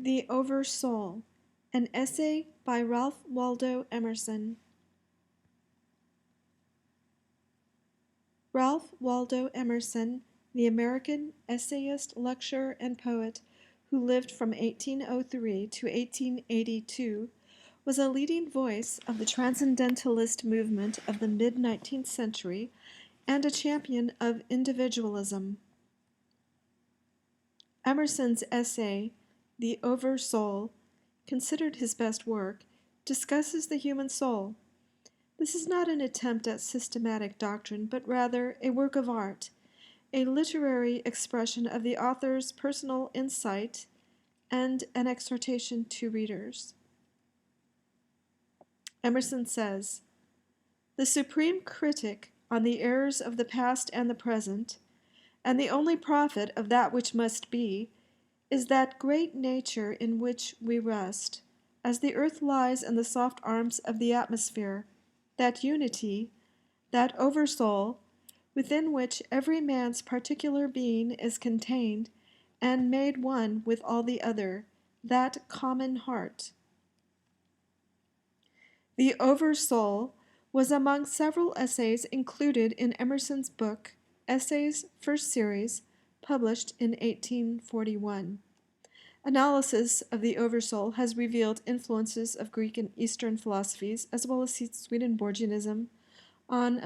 The Oversoul, an essay by Ralph Waldo Emerson. Ralph Waldo Emerson, the American essayist, lecturer, and poet who lived from 1803 to 1882, was a leading voice of the transcendentalist movement of the mid-19th century and a champion of individualism. Emerson's essay, The Oversoul, considered his best work, discusses the human soul. This is not an attempt at systematic doctrine, but rather a work of art, a literary expression of the author's personal insight, and an exhortation to readers. Emerson says, "The supreme critic on the errors of the past and the present, and the only prophet of that which must be, is that great nature in which we rest, as the earth lies in the soft arms of the atmosphere, that unity, that oversoul, within which every man's particular being is contained and made one with all the other, that common heart." The Oversoul was among several essays included in Emerson's book, Essays, First Series, published in 1841. Analysis of the Oversoul has revealed influences of Greek and Eastern philosophies, as well as Swedenborgianism, on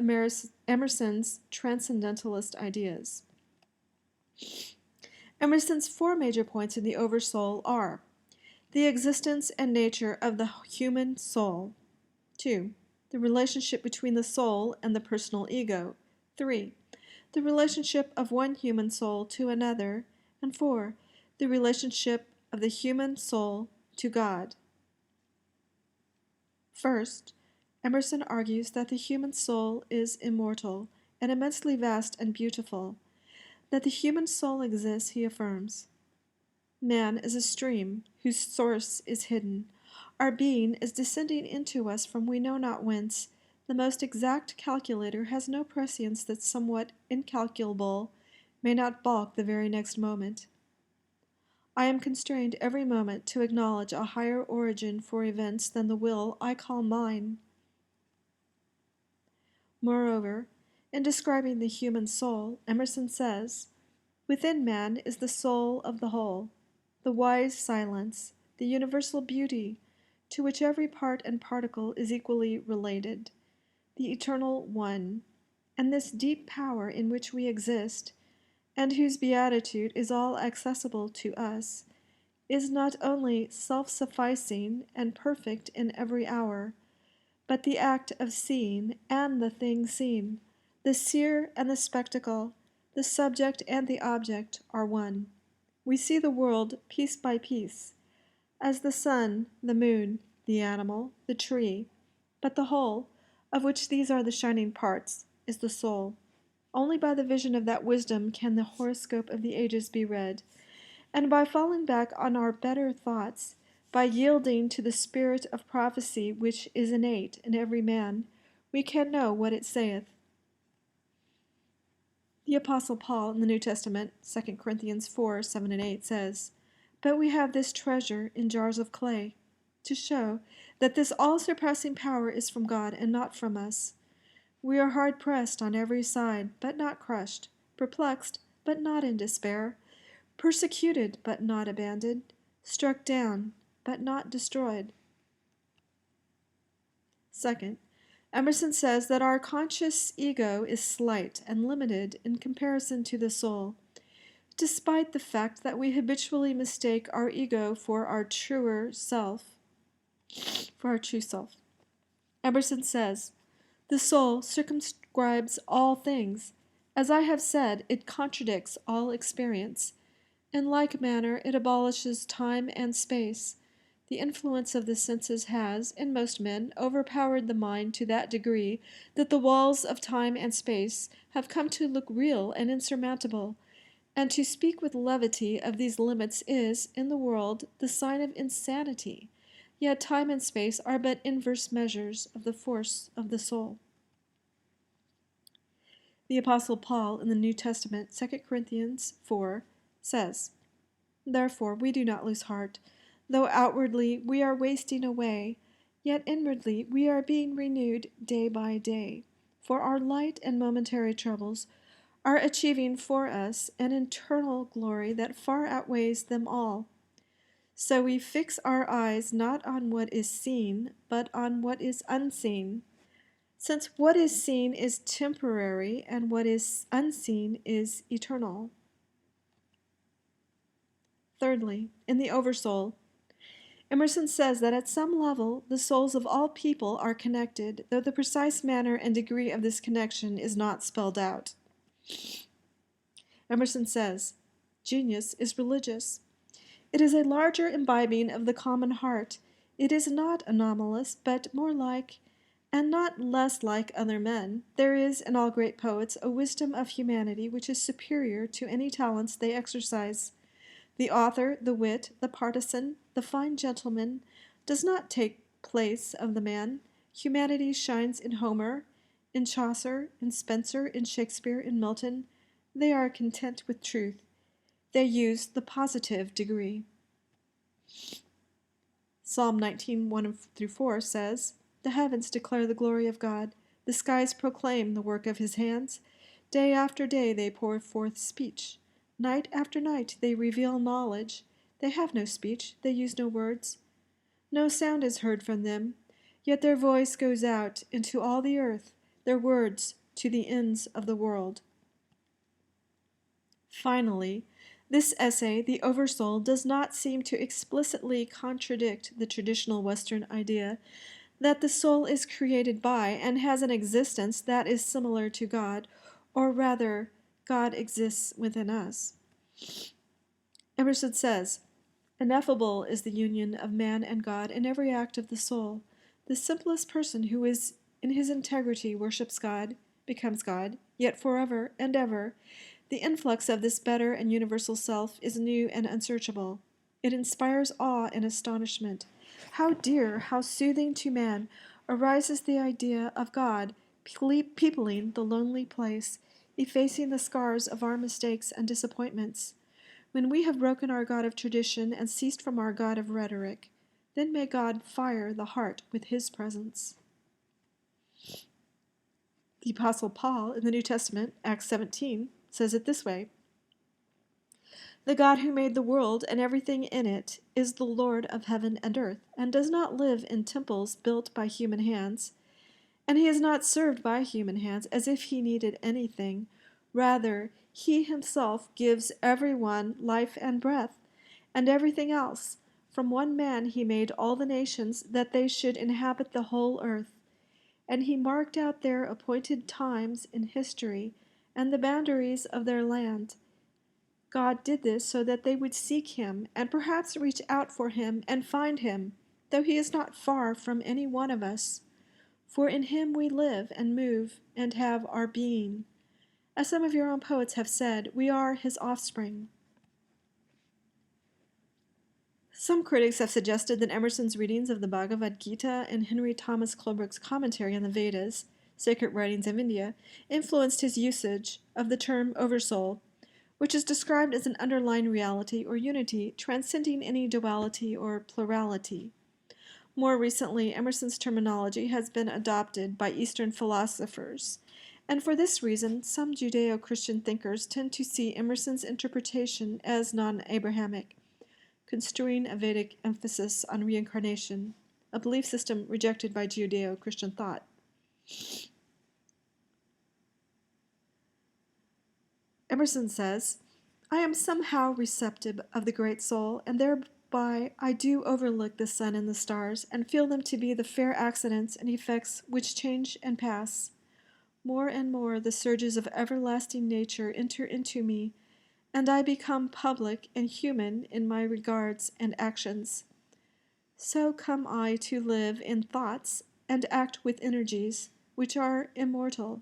Emerson's transcendentalist ideas. Emerson's four major points in the Oversoul are: the existence and nature of the human soul; 2. The relationship between the soul and the personal ego; 3. The relationship of one human soul to another; and 4. The relationship of the human soul to God. First, Emerson argues that the human soul is immortal and immensely vast and beautiful. That the human soul exists, he affirms. Man is a stream whose source is hidden. Our being is descending into us from we know not whence. The most exact calculator has no prescience that somewhat incalculable may not balk the very next moment. I am constrained every moment to acknowledge a higher origin for events than the will I call mine. Moreover, in describing the human soul, Emerson says, "Within man is the soul of the whole, the wise silence, the universal beauty, to which every part and particle is equally related, the eternal One, and this deep power in which we exist, and whose beatitude is all accessible to us, is not only self-sufficing and perfect in every hour, but the act of seeing and the thing seen, the seer and the spectacle, the subject and the object are one. We see the world piece by piece, as the sun, the moon, the animal, the tree, but the whole, of which these are the shining parts, is the soul. Only by the vision of that wisdom can the horoscope of the ages be read, and by falling back on our better thoughts, by yielding to the spirit of prophecy which is innate in every man, we can know what it saith. The Apostle Paul in the New Testament, 2 Corinthians 4, 7 and 8, says, "But we have this treasure in jars of clay, to show that this all-surpassing power is from God and not from us. We are hard-pressed on every side, but not crushed, perplexed, but not in despair, persecuted, but not abandoned, struck down, but not destroyed." Second, Emerson says that our conscious ego is slight and limited in comparison to the soul, despite the fact that we habitually mistake our ego for our true self. Emerson says, "The soul circumscribes all things. As I have said, it contradicts all experience. In like manner, it abolishes time and space. The influence of the senses has, in most men, overpowered the mind to that degree that the walls of time and space have come to look real and insurmountable, and to speak with levity of these limits is, in the world, the sign of insanity. Yet time and space are but inverse measures of the force of the soul." The Apostle Paul in the New Testament, 2 Corinthians 4, says, "Therefore we do not lose heart. Though outwardly we are wasting away, yet inwardly we are being renewed day by day. For our light and momentary troubles are achieving for us an eternal glory that far outweighs them all. So we fix our eyes not on what is seen, but on what is unseen, since what is seen is temporary and what is unseen is eternal. Thirdly, in the Oversoul, Emerson says that at some level the souls of all people are connected, though the precise manner and degree of this connection is not spelled out. Emerson says, "Genius is religious. It is a larger imbibing of the common heart. It is not anomalous, but more like, and not less like other men. There is, in all great poets, a wisdom of humanity which is superior to any talents they exercise. The author, the wit, the partisan, the fine gentleman, does not take place of the man. Humanity shines in Homer, in Chaucer, in Spenser, in Shakespeare, in Milton. They are content with truth. They use the positive degree." Psalm 19, 1-4 says, "The heavens declare the glory of God. The skies proclaim the work of his hands. Day after day they pour forth speech. Night after night they reveal knowledge. They have no speech, they use no words. No sound is heard from them, yet their voice goes out into all the earth, their words to the ends of the world." Finally, this essay, The Oversoul, does not seem to explicitly contradict the traditional Western idea that the soul is created by and has an existence that is similar to God, or rather, God exists within us. Emerson says, "Ineffable is the union of man and God in every act of the soul. The simplest person who is in his integrity worships God, becomes God, yet forever and ever. The influx of this better and universal self is new and unsearchable. It inspires awe and astonishment. How dear, how soothing to man arises the idea of God peopling the lonely place, effacing the scars of our mistakes and disappointments. When we have broken our God of tradition and ceased from our God of rhetoric, then may God fire the heart with his presence." The Apostle Paul in the New Testament, Acts 17, says it this way, "The God who made the world and everything in it is the Lord of heaven and earth, and does not live in temples built by human hands. And he is not served by human hands as if he needed anything. Rather, he himself gives everyone life and breath, and everything else. From one man he made all the nations that they should inhabit the whole earth. And he marked out their appointed times in history and the boundaries of their land. God did this so that they would seek him and perhaps reach out for him and find him, though he is not far from any one of us. For in him we live and move and have our being. As some of your own poets have said, we are his offspring." Some critics have suggested that Emerson's readings of the Bhagavad Gita and Henry Thomas Clobrick's commentary on the Vedas, sacred writings of India, influenced his usage of the term oversoul, which is described as an underlying reality or unity transcending any duality or plurality. More recently, Emerson's terminology has been adopted by Eastern philosophers, and for this reason, some Judeo-Christian thinkers tend to see Emerson's interpretation as non-Abrahamic, construing a Vedic emphasis on reincarnation, a belief system rejected by Judeo-Christian thought. Emerson says, "I am somehow receptive of the great soul, and thereby I do overlook the sun and the stars, and feel them to be the fair accidents and effects which change and pass. More and more the surges of everlasting nature enter into me, and I become public and human in my regards and actions. So come I to live in thoughts and act with energies which are immortal.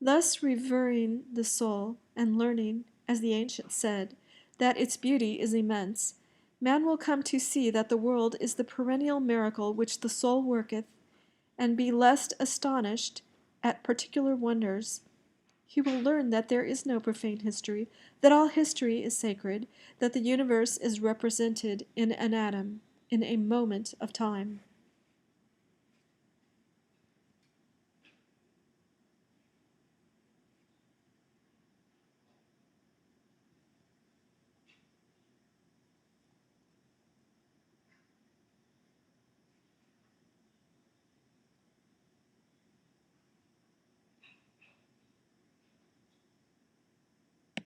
Thus revering the soul, and learning, as the ancients said, that its beauty is immense, man will come to see that the world is the perennial miracle which the soul worketh, and be less astonished at particular wonders. He will learn that there is no profane history, that all history is sacred, that the universe is represented in an atom, in a moment of time.